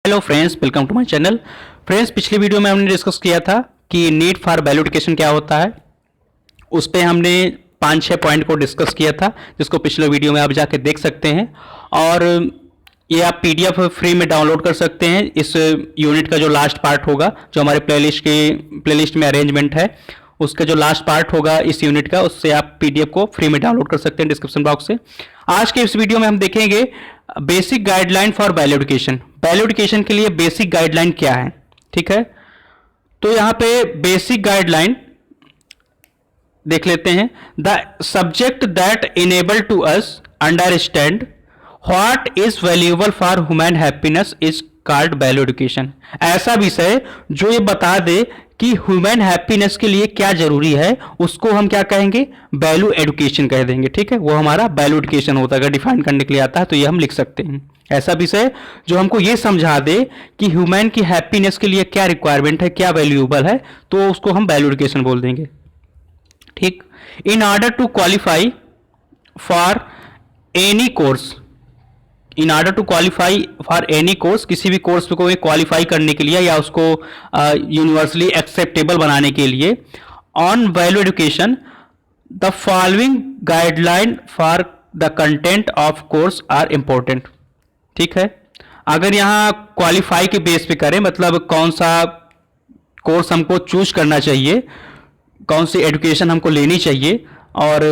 Hello friends, welcome to my channel. Friends, पिछली video में हमने डिस्कस किया था कि नीड फॉर वैल्यू एडुकेशन क्या होता है। उस पर हमने 5-6 पॉइंट को डिस्कस किया था, जिसको पिछले वीडियो में आप जाके देख सकते हैं। और ये आप पीडीएफ फ्री में डाउनलोड कर सकते हैं। इस यूनिट का जो लास्ट पार्ट होगा, जो हमारे प्लेलिस्ट में अरेंजमेंट है, उसका जो लास्ट पार्ट होगा इस यूनिट का, उससे आप पीडीएफ को फ्री में डाउनलोड कर सकते हैं डिस्क्रिप्शन बॉक्स से। आज के इस वीडियो में हम देखेंगे basic guideline for value education. Value education के लिए बेसिक गाइडलाइन क्या है, ठीक है। तो यहां पे बेसिक गाइडलाइन देख लेते हैं। The subject that enable to us understand what is valuable for human happiness is called value education. ऐसा विषय जो ये बता दे कि ह्यूमन हैप्पीनेस के लिए क्या जरूरी है, उसको हम क्या कहेंगे, वैल्यू एडुकेशन कह देंगे, ठीक है। वो हमारा वैल्यू एडुकेशन होता है। अगर डिफाइन करने के लिए आता है तो ये हम लिख सकते हैं। ऐसा विषय जो हमको ये समझा दे कि ह्यूमन की हैप्पीनेस के लिए क्या रिक्वायरमेंट है, क्या वैल्यूएबल है, तो उसको हम वैल्यू एडुकेशन बोल देंगे, ठीक। In order to qualify for any course, in order to qualify for any course, किसी भी कोर्स को क्वालिफाई करने के लिए या उसको यूनिवर्सली एक्सेप्टेबल बनाने के लिए, on value education the following guideline for the content of course are important, ठीक है। अगर यहाँ क्वालिफाई के बेस पे करें, मतलब कौन सा कोर्स हमको चूज करना चाहिए, कौन सी एडुकेशन हमको लेनी चाहिए और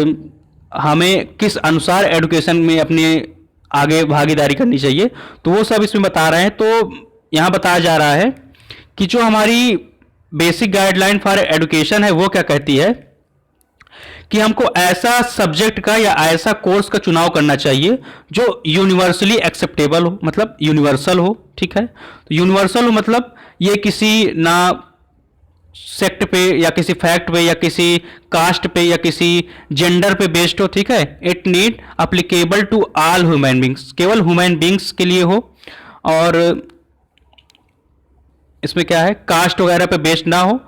हमें किस अनुसार एडुकेशन में अपने आगे भागीदारी करनी चाहिए, तो वो सब इसमें बता रहे हैं। तो यहाँ बताया जा रहा है कि जो हमारी बेसिक गाइडलाइन फॉर एडुकेशन है वो क्या कहती है कि हमको ऐसा सब्जेक्ट का या ऐसा कोर्स का चुनाव करना चाहिए जो यूनिवर्सली एक्सेप्टेबल हो, मतलब यूनिवर्सल हो, ठीक है। तो यूनिवर्सल हो मतलब ये किसी ना सेक्ट पे या किसी फैक्ट पे या किसी कास्ट पे या किसी जेंडर पे बेस्ड हो, ठीक है। It need applicable to all human beings, केवल ह्यूमन बींग्स के लिए हो। और इसमें क्या है, कास्ट वगैरह पे बेस्ड ना हो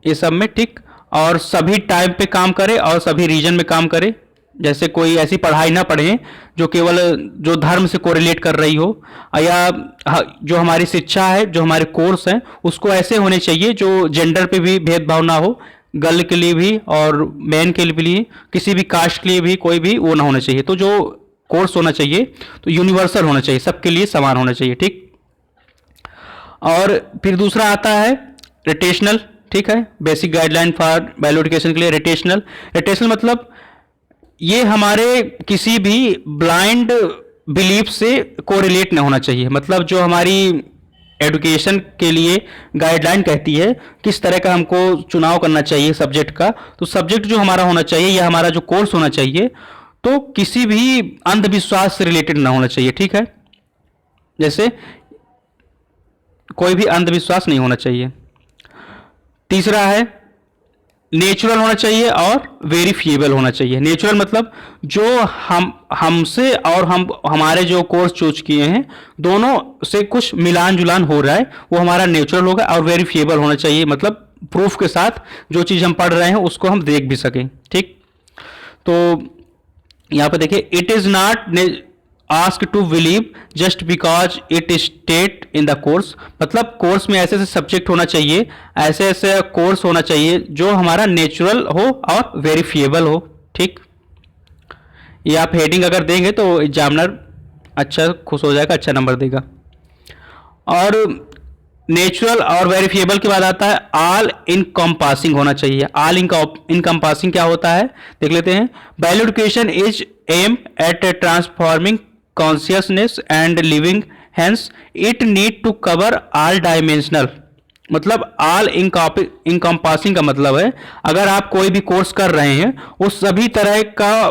ये सब में, ठीक। और सभी टाइम पे काम करे और सभी रीजन में काम करे। जैसे कोई ऐसी पढ़ाई ना पढ़े जो केवल जो धर्म से कोरिलेट कर रही हो, या जो हमारी शिक्षा है, जो हमारे कोर्स हैं, उसको ऐसे होने चाहिए जो जेंडर पे भी भेदभाव ना हो, गर्ल के लिए भी और मैन के लिए भी, किसी भी कास्ट के लिए भी कोई भी वो ना होना चाहिए। तो जो कोर्स होना चाहिए तो यूनिवर्सल होना चाहिए, सबके लिए समान होना चाहिए, ठीक। और फिर दूसरा आता है रोटेशनल, ठीक है। Basic guideline for value education के लिए रोटेशनल। रोटेशनल मतलब ये हमारे किसी भी ब्लाइंड बिलीफ से कोरिलेट नहीं होना चाहिए। मतलब जो हमारी एडुकेशन के लिए गाइडलाइन कहती है किस तरह का हमको चुनाव करना चाहिए सब्जेक्ट का, तो सब्जेक्ट जो हमारा होना चाहिए या हमारा जो कोर्स होना चाहिए, तो किसी भी अंधविश्वास से रिलेटेड ना होना चाहिए, ठीक है। जैसे कोई भी अंधविश्वास नहीं होना चाहिए। तीसरा है नेचुरल होना चाहिए और वेरीफिएबल होना चाहिए। नेचुरल मतलब जो हमसे और हमारे जो कोर्स चूज किए हैं दोनों से कुछ मिलान जुलान हो रहा है, वो हमारा नेचुरल होगा। और वेरीफिएबल होना चाहिए मतलब प्रूफ के साथ जो चीज़ हम पढ़ रहे हैं उसको हम देख भी सकें, ठीक। तो यहाँ पे देखिए, it is not ask to believe just because it state in the course, मतलब कोर्स में ऐसे ऐसे सब्जेक्ट होना चाहिए, ऐसे ऐसे कोर्स होना चाहिए जो हमारा नेचुरल हो और वेरीफिएबल हो, ठीक। ये आप हेडिंग अगर देंगे तो एग्जामिनर अच्छा खुश हो जाएगा, अच्छा नंबर देगा। और नेचुरल और वेरीफिएबल के बाद आता है ऑल इनकम्पासिंग होना चाहिए। ऑल इनकम्पासिंग क्या होता है देख लेते हैं। Value education is aim at transforming consciousness and living, hence it need to cover all dimensional. मतलब ऑल इनकम्पासिंग का मतलब है अगर आप कोई भी कोर्स कर रहे हैं वो सभी तरह का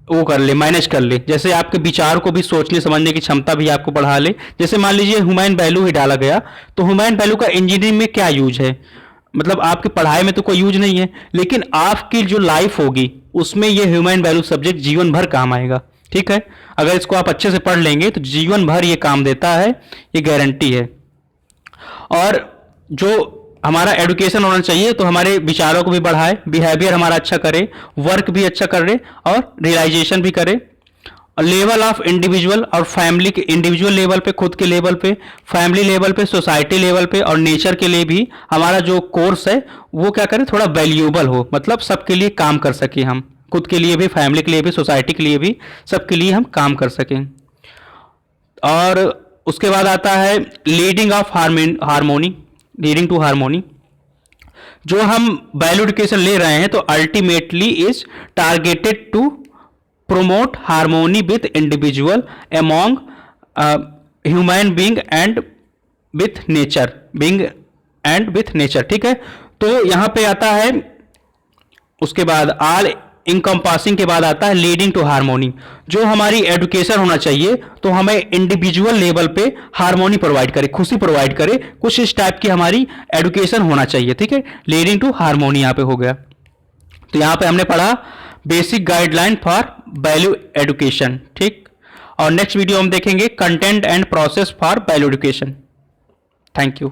वो कर ले, मैनेज कर ले। जैसे आपके विचार को भी सोचने समझने की क्षमता भी आपको बढ़ा ले। जैसे मान लीजिए ह्यूमन वैल्यू ही डाला गया, तो ह्यूमन वैल्यू का इंजीनियरिंग में क्या यूज है, मतलब आपकी पढ़ाई में तो कोई यूज नहीं है, लेकिन आपकी जो लाइफ होगी उसमें ये ह्यूमन वैल्यू सब्जेक्ट जीवन भर काम आएगा, ठीक है। अगर इसको आप अच्छे से पढ़ लेंगे तो जीवन भर ये काम देता है, ये गारंटी है। और जो हमारा एडुकेशन होना चाहिए तो हमारे विचारों को भी बढ़ाए, बिहेवियर हमारा अच्छा करे, वर्क भी अच्छा करे और रियलाइजेशन भी करे। लेवल ऑफ इंडिविजुअल और फैमिली के, इंडिविजुअल लेवल पे, खुद के लेवल पे, फैमिली लेवल पे, सोसाइटी लेवल पे और नेचर के लिए भी हमारा जो कोर्स है वो क्या करें, थोड़ा वैल्यूएबल हो, मतलब सबके लिए काम कर सकें हम, खुद के लिए भी, फैमिली के लिए भी, सोसाइटी के लिए भी, सबके लिए हम काम कर सकें। और उसके बाद आता है leading of harmony, leading to harmony. जो हम वैल्यू एडुकेशन ले रहे हैं तो ultimately is targeted to promote harmony with individual among human being and with nature, being and with nature, ठीक है। तो यहां पे आता है, उसके बाद ऑल इनकम्पासिंग के बाद आता है लीडिंग टू हार्मोनी। जो हमारी एडुकेशन होना चाहिए तो हमें इंडिविजुअल लेवल पे हार्मोनी प्रोवाइड करे, खुशी प्रोवाइड करे, कुछ इस टाइप की हमारी एडुकेशन होना चाहिए, ठीक है। लीडिंग टू हार्मोनी यहां पे हो गया। तो यहां पे हमने पढ़ा basic guideline for value education, ठीक। और नेक्स्ट वीडियो हम देखेंगे content and process for value education. Thank you.